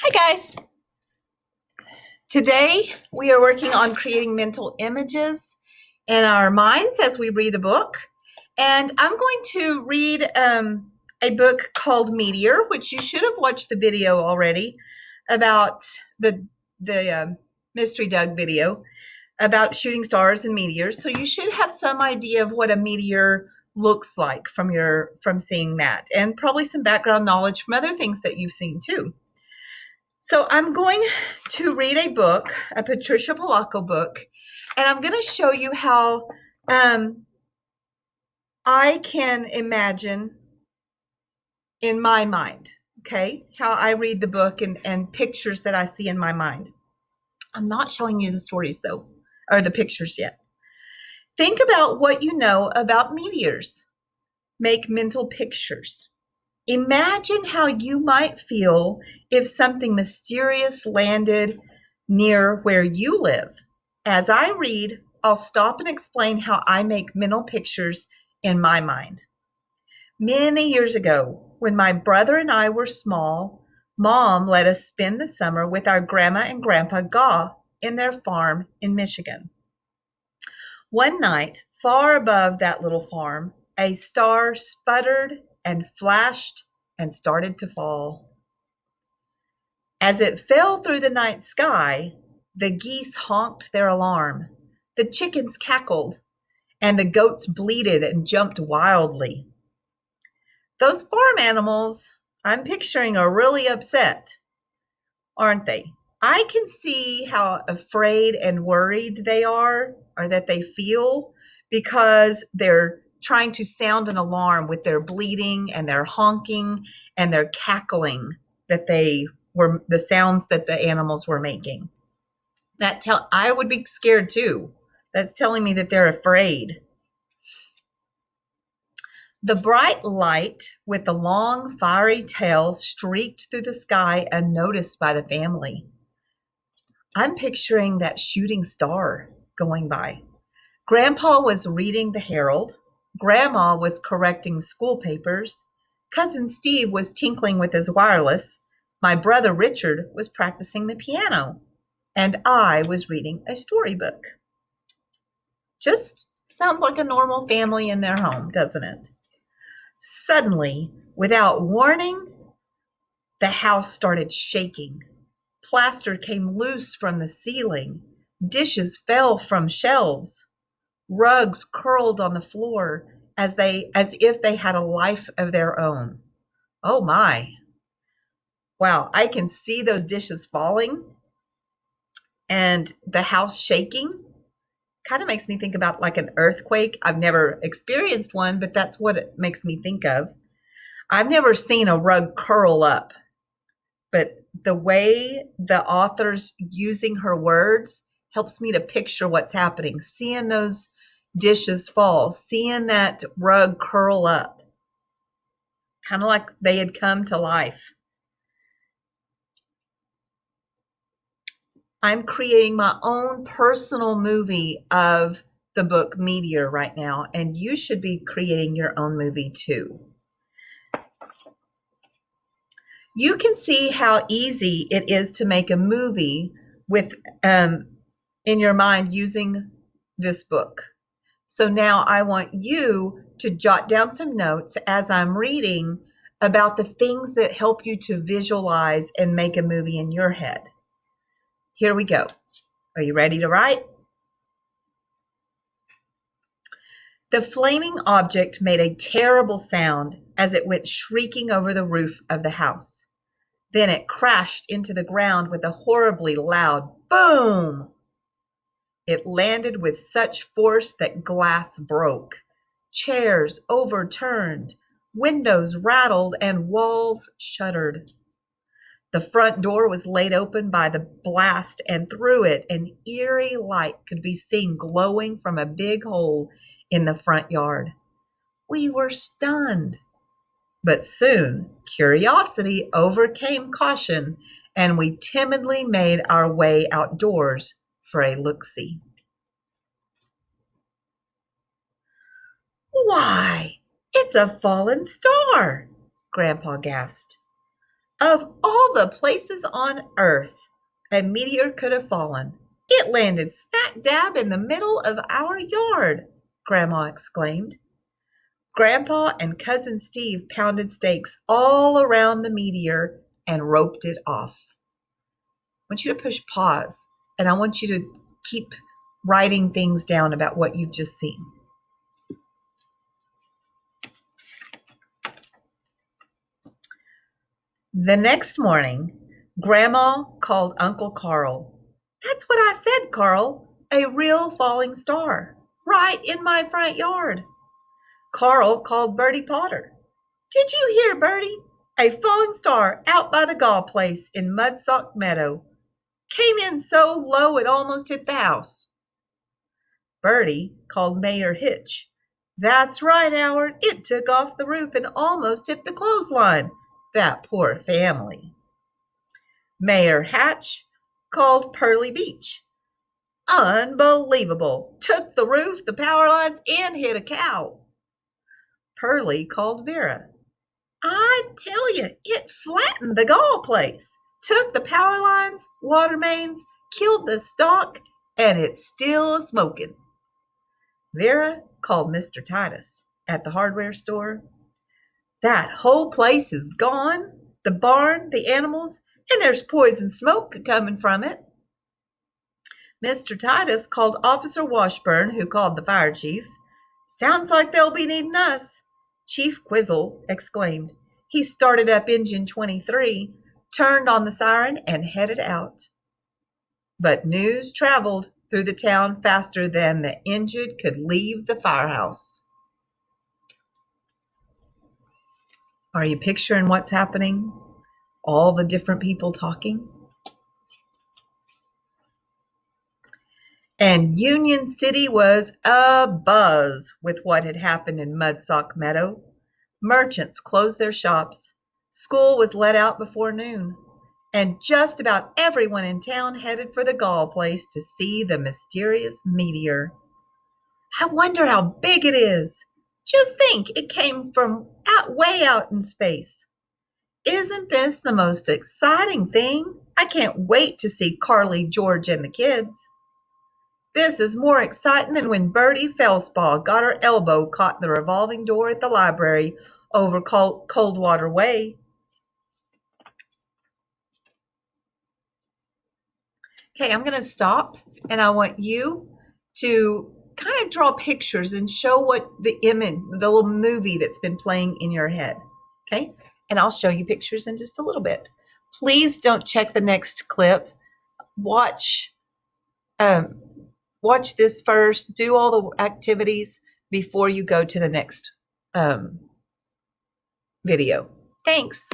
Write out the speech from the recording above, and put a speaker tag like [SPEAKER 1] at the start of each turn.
[SPEAKER 1] Hi guys. Today we are working on creating mental images in our minds as we read a book. And I'm going to read a book called Meteor, which you should have watched the video already about the Mystery Doug video about shooting stars and meteors. So you should have some idea of what a meteor looks like from seeing that, and probably some background knowledge from other things that you've seen too. So I'm going to read a book, a Patricia Polacco book, and I'm going to show you how I can imagine in my mind, okay, how I read the book and pictures that I see in my mind. I'm not showing you the stories though, or the pictures yet. Think about what you know about meteors. Make mental pictures. Imagine how you might feel if something mysterious landed near where you live. As I read, I'll stop and explain how I make mental pictures in my mind. Many years ago, when my brother and I were small, Mom let us spend the summer with our grandma and grandpa Gaw in their farm in Michigan. One night, far above that little farm, a star sputtered and flashed and started to fall. As it fell through the night sky, the geese honked their alarm, the chickens cackled, and the goats bleated and jumped wildly. Those farm animals, I'm picturing, are really upset, aren't they? I can see how afraid and worried they are, or that they feel, because they're trying to sound an alarm with their bleating and their honking and their cackling, that they were the sounds that the animals were making. I would be scared too. That's telling me that they're afraid. The bright light with the long fiery tail streaked through the sky unnoticed by the family. I'm picturing that shooting star going by. Grandpa was reading the Herald. Grandma was correcting school papers. Cousin Steve was tinkling with his wireless. My brother Richard was practicing the piano. And I was reading a storybook. Just sounds like a normal family in their home, doesn't it? Suddenly, without warning, the house started shaking. Plaster came loose from the ceiling. Dishes fell from shelves. Rugs curled on the floor as if they had a life of their own. Oh my. Wow, I can see those dishes falling and the house shaking. Kind of makes me think about like an earthquake. I've never experienced one, but that's what it makes me think of. I've never seen a rug curl up, but the way the author's using her words helps me to picture what's happening. Seeing those dishes fall, seeing that rug curl up, kind of like they had come to life. I'm creating my own personal movie of the book Meteor right now, and you should be creating your own movie too. You can see how easy it is to make a movie with in your mind using this book. So now I want you to jot down some notes as I'm reading about the things that help you to visualize and make a movie in your head. Here we go. Are you ready to write? The flaming object made a terrible sound as it went shrieking over the roof of the house. Then it crashed into the ground with a horribly loud boom. It landed with such force that glass broke. Chairs overturned, windows rattled, and walls shuddered. The front door was laid open by the blast, and through it an eerie light could be seen glowing from a big hole in the front yard. We were stunned. But soon curiosity overcame caution, and we timidly made our way outdoors for a look-see. Why, it's a fallen star, Grandpa gasped. Of all the places on Earth a meteor could have fallen, it landed smack dab in the middle of our yard, Grandma exclaimed. Grandpa and Cousin Steve pounded stakes all around the meteor and roped it off. I want you to push pause and I want you to keep writing things down about what you've just seen. The next morning, Grandma called Uncle Carl. That's what I said, Carl. A real falling star, right in my front yard. Carl called Bertie Potter. Did you hear, Bertie? A falling star out by the Gall place in Mudsock Meadow. Came in so low it almost hit the house. Bertie called Mayor Hitch. That's right, Howard. It took off the roof and almost hit the clothesline. That poor family. Mayor Hatch called Pearly Beach. Unbelievable. Took the roof, the power lines, and hit a cow. Pearly called Vera. I tell you, it flattened the Gall place. Took the power lines, water mains, killed the stock, and it's still smoking. Vera called Mr. Titus at the hardware store. That whole place is gone. The barn, the animals, and there's poison smoke coming from it. Mr. Titus called Officer Washburn, who called the fire chief. Sounds like they'll be needing us, Chief Quizzle exclaimed. He started up engine 23, turned on the siren, and headed out. But news traveled through the town faster than the engine could leave the firehouse. Are you picturing what's happening? All the different people talking? And Union City was abuzz with what had happened in Mudsock Meadow. Merchants closed their shops. School was let out before noon. And just about everyone in town headed for the Gall place to see the mysterious meteor. I wonder how big it is. Just think, it came from way out in space. Isn't this the most exciting thing? I can't wait to see Carly, George, and the kids. This is more exciting than when Bertie Felspaw got her elbow caught in the revolving door at the library over Coldwater Way. Okay, I'm going to stop, and I want you to kind of draw pictures and show what the image, the little movie that's been playing in your head. Okay, and I'll show you pictures in just a little bit. Please don't check the next clip. Watch this first. Do all the activities before you go to the next video. Thanks.